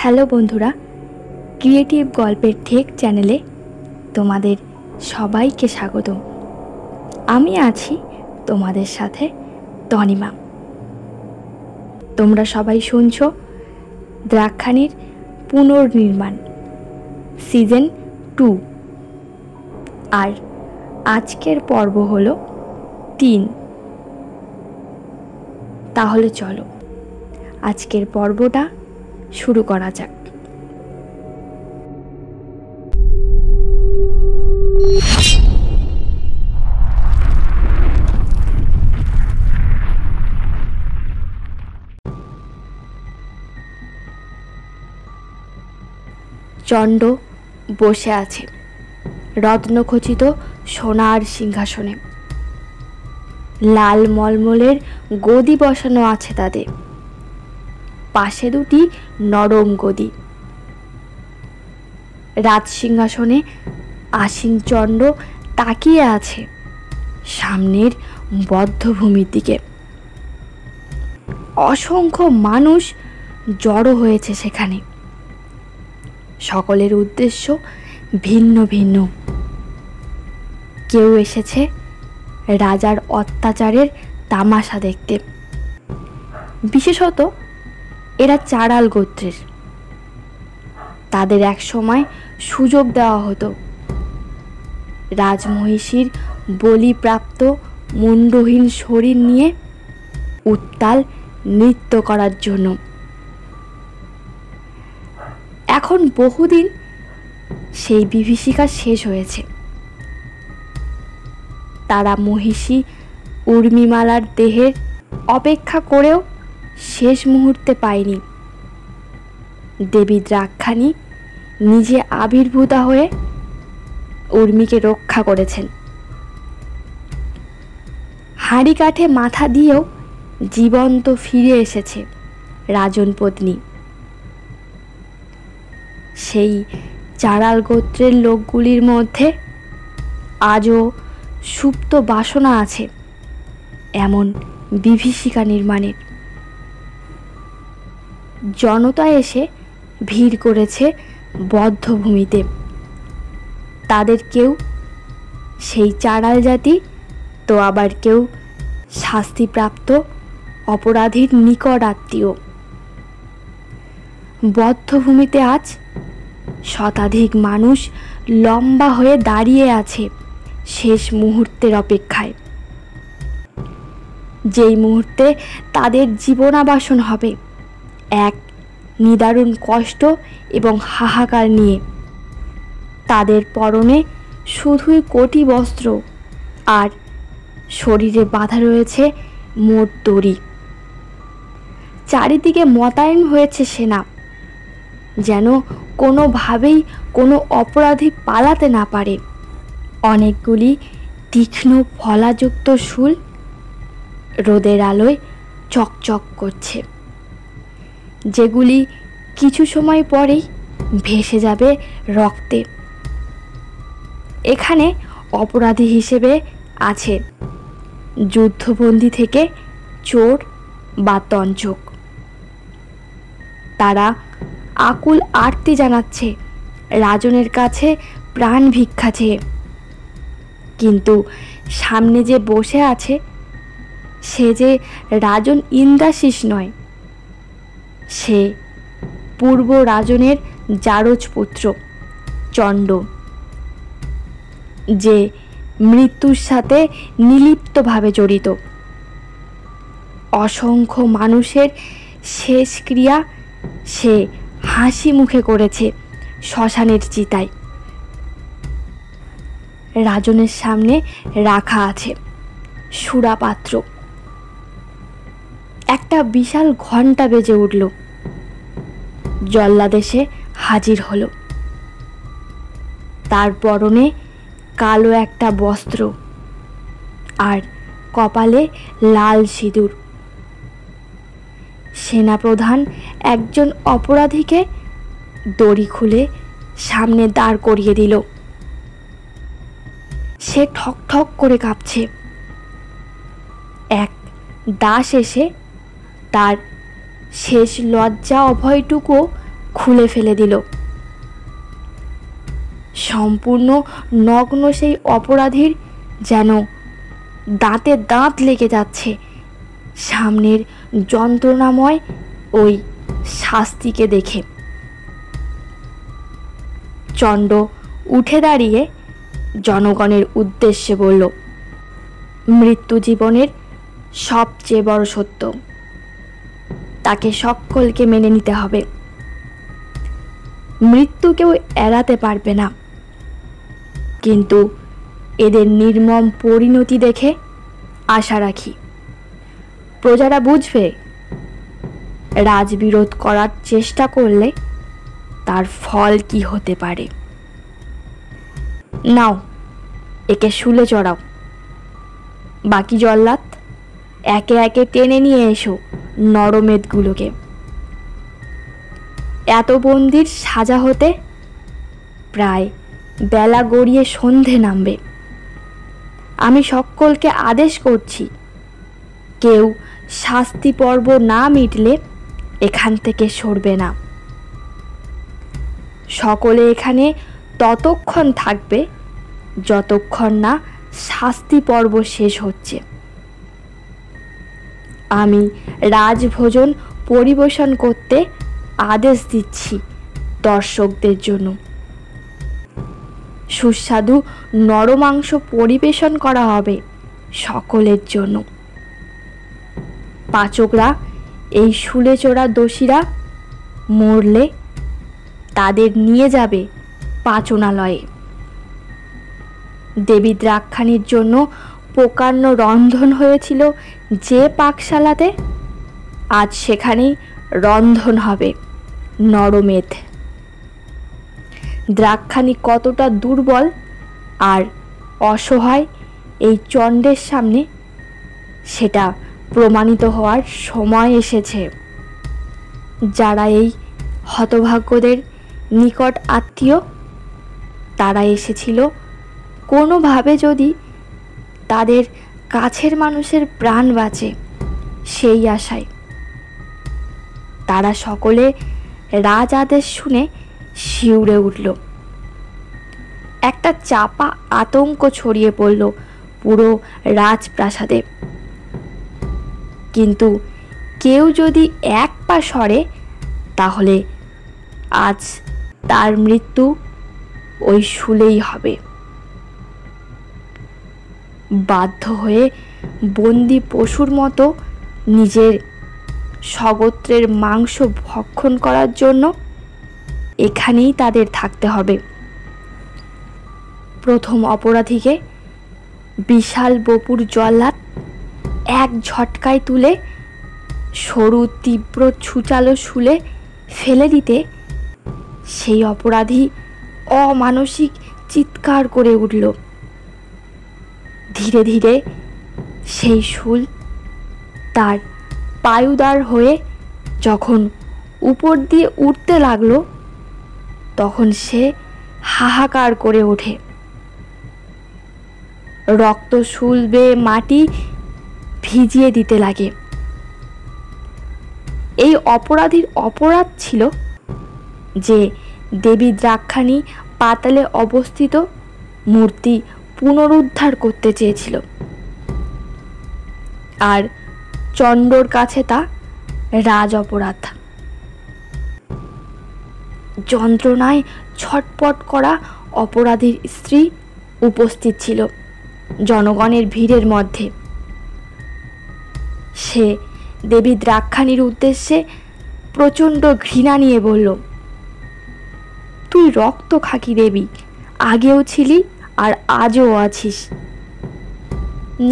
Hello বন্ধুরা, creative গল্পের ঠেক চ্যানেলে তোমাদের সবাইকে স্বাগত। আমি আছি তোমাদের সাথে তনিমা। তোমরা সবাই শুনছো দ্রাক্ষাণীর পুনর্নির্মাণ সিজন 2, আর আজকের পর্ব হলো 3। তাহলে চলো আজকের পর্বটা শুরু করা যাক। চণ্ড বসে আছে রত্নখচিত সোনার সিংহাসনে। লাল মলমলের গদি বসানো আছে তাদের, পাশে দুটি নরম গদি। রাজসিংহাসনে আসীন চণ্ড তাকিয়ে আছে সামনের বধ্যভূমির দিকে। অসংখ্য মানুষ জড়ো হয়েছে সেখানে। সকলের উদ্দেশ্য ভিন্ন ভিন্ন। কেউ এসেছে রাজার অত্যাচারের তামাশা দেখতে। বিশেষত এরা চাড়াল গোত্রের। তাদের এক সময় সুযোগ দেওয়া হতো রাজমহিষীর বলিপ্রাপ্ত মুন্ডহীন শরীর নিয়ে উত্তাল নৃত্য করার জন্য। এখন বহুদিন সেই বিভীষিকা শেষ হয়েছে। তারা মহিষী উর্মিমালার দেহের অপেক্ষা করেও শেষ মুহূর্তে পায়নি। দেবী দ্রাক্ষাণী নিজে আবির্ভূতা হয়ে উর্মিকে রক্ষা করেছেন। হাঁড়ি কাঠে মাথা দিয়েও জীবন্ত ফিরে এসেছে রাজনপত্নী। সেই চাড়াল গোত্রের লোকগুলির মধ্যে আজও সুপ্ত বাসনা আছে এমন বিভীষিকা নির্মাণের। জনতা এসে ভিড় করেছে বধ্যভূমিতে। তাদের কেউ সেই চাড়াল জাতি, তো আবার কেউ শাস্তিপ্রাপ্ত অপরাধীর নিকট আত্মীয়। বধ্যভূমিতে আজ শতাধিক মানুষ লম্বা হয়ে দাঁড়িয়ে আছে শেষ মুহূর্তের অপেক্ষায়। যেই মুহূর্তে তাদের জীবনাবাসন হবে এক নিদারুণ কষ্ট এবং হাহাকার নিয়ে। তাদের পরনে শুধুই কটি বস্ত্র, আর শরীরে বাঁধা রয়েছে মোট দড়ি। চারিদিকে মোতায়েন হয়েছে সেনা, যেন কোনোভাবেই কোনো অপরাধী পালাতে না পারে। অনেকগুলি তীক্ষ্ণ ফলাযুক্ত শুল রোদের আলোয় চকচক করছে, যেগুলি কিছু সময় পরেই ভেসে যাবে রক্তে। এখানে অপরাধী হিসেবে আছে যুদ্ধবন্দী থেকে চোর বা তঞ্চক। তারা আকুল আর্তি জানাচ্ছে রাজনের কাছে প্রাণ ভিক্ষা চেয়ে। কিন্তু সামনে যে বসে আছে সে যে রাজন ইন্দ্রাশিস নয়, সে পূর্ব রাজনের জারজ পুত্র চণ্ড, যে মৃত্যুর সাথে নিলিপ্তভাবে জড়িত। অসংখ্য মানুষের শেষ ক্রিয়া সে হাসি মুখে করেছে শ্মশানের চিতায়। রাজনের সামনে রাখা আছে সুরাপাত্র। একটা বিশাল ঘণ্টা বেজে উঠল। জল্লাদ এসে হাজির হলো। তার পরনে কালো একটা বস্ত্র আর কপালে লাল সিঁদুর। সেনাপ্রধান একজন অপরাধীকে দড়ি খুলে সামনে দাঁড় করিয়ে দিল। সে ঠক ঠক করে কাঁপছে। এক দাস এসে তার শেষ লজ্জা অভয়টুকু খুলে ফেলে দিল। সম্পূর্ণ নগ্ন সেই অপরাধীর যেন দাঁতে দাঁত লেগে যাচ্ছে সামনের যন্ত্রণাময় ওই শাস্তিকে দেখে। চণ্ড উঠে দাঁড়িয়ে জনগণের উদ্দেশ্যে বলল, মৃত্যু জীবনের সবচেয়ে বড় সত্য, তাকে সকলকে মেনে নিতে হবে। মৃত্যু কেউ এড়াতে পারবে না, কিন্তু এদের নির্মম পরিণতি দেখে আশা রাখি প্রজারা বুঝবে রাজবিরোধ করার চেষ্টা করলে তার ফল কি হতে পারে। নাও, একে শুলে চড়াও। বাকি জল্লাদ একে একে টেনে নিয়ে এসো নরমেদগুলোকে। এত বন্দির সাজা হতে প্রায় বেলা গড়িয়ে সন্ধে নামবে। আমি সকলকে আদেশ করছি, কেউ শাস্তি পর্ব না মিটলে এখান থেকে সরবে না। সকলে এখানে ততক্ষণ থাকবে যতক্ষণ না শাস্তি পর্ব শেষ হচ্ছে। আমি রাজভোজন পরিবেশন করতে আদেশ দিচ্ছি দর্শকদের জন্য। সুস্বাদু নরমাংস পরিবেশন করা হবে সকলের জন্য। পাচকরা এই শুলে চোরা দোষীরা মরলে তাদের নিয়ে যাবে পাচনালয়ে। দেবী দ্রাক্ষাণীর জন্য প্রকাণ্ড রন্ধন হয়েছিল যে পাকশালাতে, আজ সেখানেই রন্ধন হবে নরমেদ। দ্রাক্ষাণী কতটা দুর্বল আর অসহায় এই চণ্ডের সামনে সেটা প্রমাণিত হওয়ার সময় এসেছে। যারা এই হতভাগ্যদের নিকট আত্মীয়, তারা এসেছিল কোনোভাবে যদি তাদের কাছের মানুষের প্রাণ বাঁচে সেই আশায়। তারা সকলে রাজ আদেশ শুনে শিউরে উঠল। একটা চাপা আতঙ্ক ছড়িয়ে পড়ল পুরো রাজপ্রাসাদে। কিন্তু কেউ যদি এক পা সরে তাহলে আজ তার মৃত্যু ওই শুলেই হবে। বাধ্য হয়ে বন্দি পশুর মতো নিজের স্বগোত্রের মাংস ভক্ষণ করার জন্য এখানেই তাদের থাকতে হবে। প্রথম অপরাধীকে বিশাল বপুর জল্লাদ এক ঝটকায় তুলে সরু তীব্র ছুচালো শুলে ফেলে দিতে সেই অপরাধী অমানসিক চিৎকার করে উঠল। ধীরে ধীরে সেই শুল তার পায়ুদার হয়ে যখন উপর দিয়ে উঠতে লাগলো, তখন সে হাহাকার করে ওঠে। রক্ত শুল বেয়ে মাটি ভিজিয়ে দিতে লাগে। এই অপরাধীর অপরাধ ছিল যে দেবী দ্রাক্ষাণী পাতালে অবস্থিত মূর্তি পুনরুদ্ধার করতে চেয়েছিল, আর চণ্ডর কাছে তা রাজ অপরাধ। যন্ত্রণায় ছটপট করা অপরাধীর স্ত্রী উপস্থিত ছিল জনগণের ভিড়ের মধ্যে। সে দেবী দ্রাক্ষাণীর উদ্দেশ্যে প্রচণ্ড ঘৃণা নিয়ে বলল, তুই রক্ত খাকি দেবী, আগেও ছিলি আর আজও আছিস।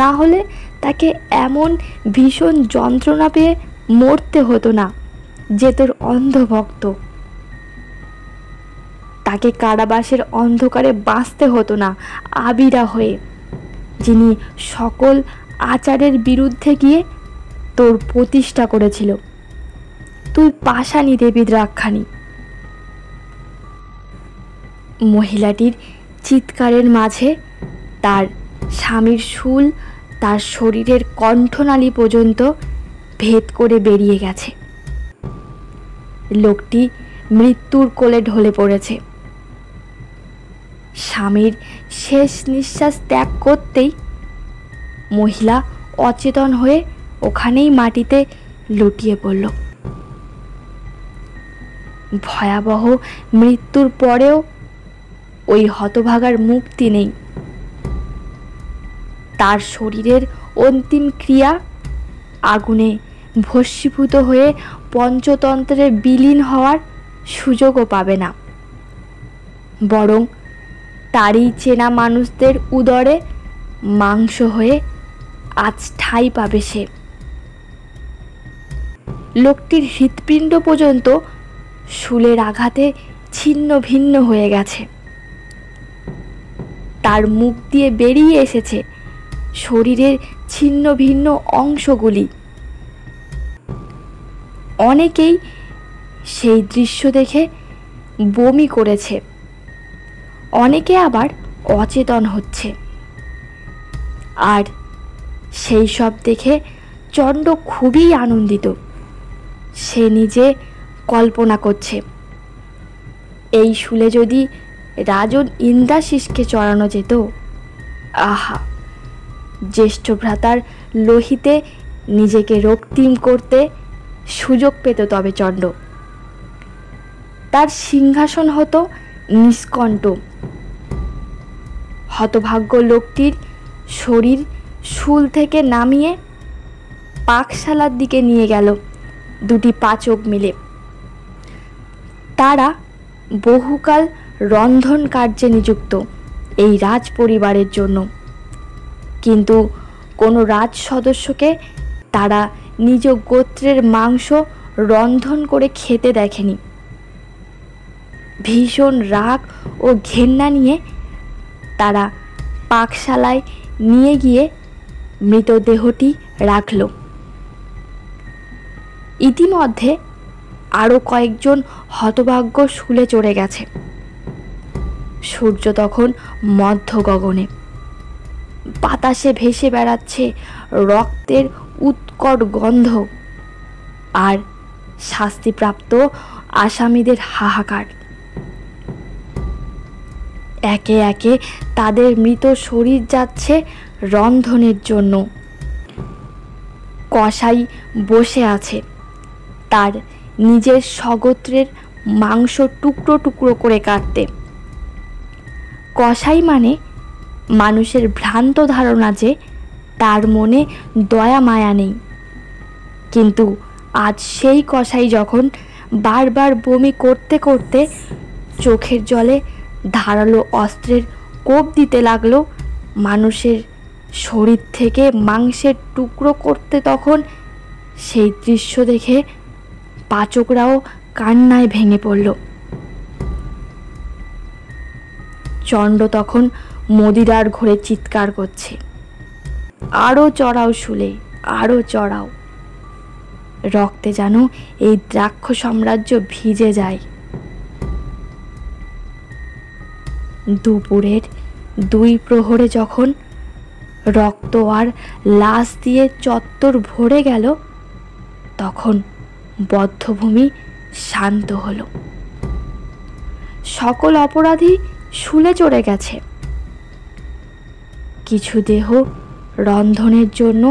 না হলে তাকে এমন ভীষণ যন্ত্রণা পেয়ে মরতে হতো না যে তোর অন্ধভক্ত। তাকে কারাবাসের অন্ধকারে বাঁচতে হতো না আবিরা হয়ে, যিনি সকল আচারের বিরুদ্ধে গিয়ে তোর প্রতিষ্ঠা করেছিল। তুই পাষাণী দেবী দ্রাক্ষাণী। মহিলাটির চিৎকারের মাঝে তার স্বামীর শুল তার শরীরের কণ্ঠনালী পর্যন্ত ভেদ করে বেরিয়ে গেছে। লোকটি মৃত্যুর কোলে ঢলে পড়েছে। স্বামীর শেষ নিঃশ্বাস ত্যাগ করতেই মহিলা অচেতন হয়ে ওখানেই মাটিতে লুটিয়ে পড়ল। ভয়াবহ মৃত্যুর পরেও ওই হতভাগার মুক্তি নেই। তার শরীরের অন্তিম ক্রিয়া আগুনে ভস্মীভূত হয়ে পঞ্চতন্ত্রে বিলীন হওয়ার সুযোগও পাবে না, বরং তারই চেনা মানুষদের উদরে মাংস হয়ে আজ ঠাঁই পাবে সে। লোকটির হৃৎপিণ্ড পর্যন্ত শূলের আঘাতে ছিন্ন ভিন্ন হয়ে গেছে। তার মুখ দিয়ে বেরিয়ে এসেছে শরীরের ছিন্ন ভিন্ন অংশগুলি। অনেকেই সেই দৃশ্য দেখে বমি করেছে, অনেকে আবার অচেতন হচ্ছে। আর সেই সব দেখে চণ্ড খুবই আনন্দিত। সে নিজে কল্পনা করছে, এই শূলে যদি রাজন ইন্দ্রাশিসকে চড়ানো যেত, আহা, জ্যেষ্ঠ ভ্রাতার লোহিতে নিজেকে রক্তিম করতে সুযোগ পেত তবে চণ্ড। তার সিংহাসন হতো নিষ্কণ্ঠ। হতভাগ্য লোকটির শরীর শূল থেকে নামিয়ে পাকশালার দিকে নিয়ে গেল দুটি পাচক মিলে। তারা বহুকাল রন্ধন কার্যে নিযুক্ত এই রাজ পরিবারের জন্য, কিন্তু কোনো রাজ সদস্যকে তারা নিজ গোত্রের মাংস রন্ধন করে খেতে দেখেনি। ভীষণ রাগ ও ঘেন্না নিয়ে তারা পাকশালায় নিয়ে গিয়ে মৃতদেহটি রাখল। ইতিমধ্যে আরও কয়েকজন হতভাগ্য শূলে চড়ে গেছে। সূর্য তখন মধ্য গগনে, বাতাসে ভেসে বেড়াচ্ছে রক্তের উৎকট গন্ধ আর শাস্তিপ্রাপ্ত আসামিদের হাহাকার। একে একে তাদের মৃত শরীর যাচ্ছে রন্ধনের জন্য। কসাই বসে আছে তার নিজের স্বগোত্রের মাংস টুকরো টুকরো করে কাটতে। কসাই মানে মানুষের ভ্রান্ত ধারণা যে তার মনে দয়া মায়া নেই, কিন্তু আজ সেই কসাই যখন বারবার বমি করতে করতে চোখের জলে ধারালো অস্ত্রের কোপ দিতে লাগলো মানুষের শরীর থেকে মাংসের টুকরো করতে, তখন সেই দৃশ্য দেখে পাচকরাও কান্নায় ভেঙে পড়ল। চণ্ড তখন মদিরার ঘরে চিৎকার করছে, আরও চড়াও শূলে, আরও চড়াও। রক্তে যেন এই দ্রাক্ষ সাম্রাজ্য ভিজে যায়। দুপুরের 2 প্রহরে যখন রক্ত আর লাশ দিয়ে চত্বর ভরে গেল, তখন বধ্যভূমি শান্ত হলো। সকল অপরাধী শূলে চড়ে গেছে। কিছু দেহ রন্ধনের জন্য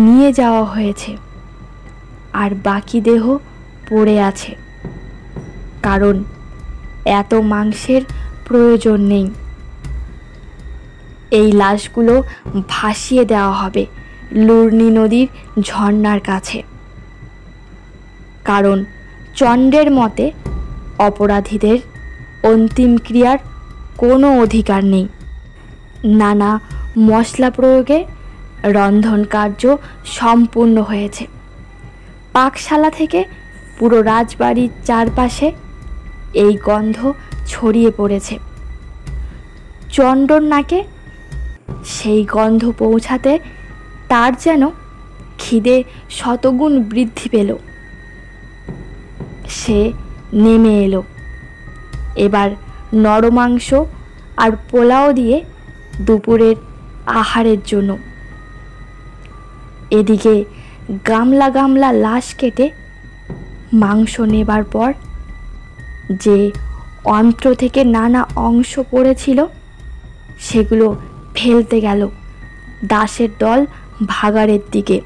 নিয়ে যাওয়া হয়েছে, আর বাকি দেহ পড়ে আছে, কারণ এত মাংসের প্রয়োজন নেই। এই লাশগুলো ভাসিয়ে দেওয়া হবে লুর্নি নদীর ঝর্ণার কাছে, কারণ চণ্ডের মতে অপরাধীদের অন্তিম ক্রিয়ার কোনো অধিকার নেই। নানা মশলা প্রয়োগে রন্ধন কার্য সম্পূর্ণ হয়েছে। পাকশালা থেকে পুরো রাজবাড়ির চারপাশে এই গন্ধ ছড়িয়ে পড়েছে। চণ্ডর নাকে সেই গন্ধ পৌঁছাতে তার যেন খিদে শতগুণ বৃদ্ধি পেল। সে নেমে এলো এবার নরমাংস আর পোলাও দিয়ে দুপুরের আহারের জন্য। এদিকে গামলা গামলা লাশ কেটে মাংস নেবার পর যে অন্ত্র থেকে নানা অংশ পড়েছিল সেগুলো ফেলতে গেল দাসের দল ভাগাড়ের দিকে।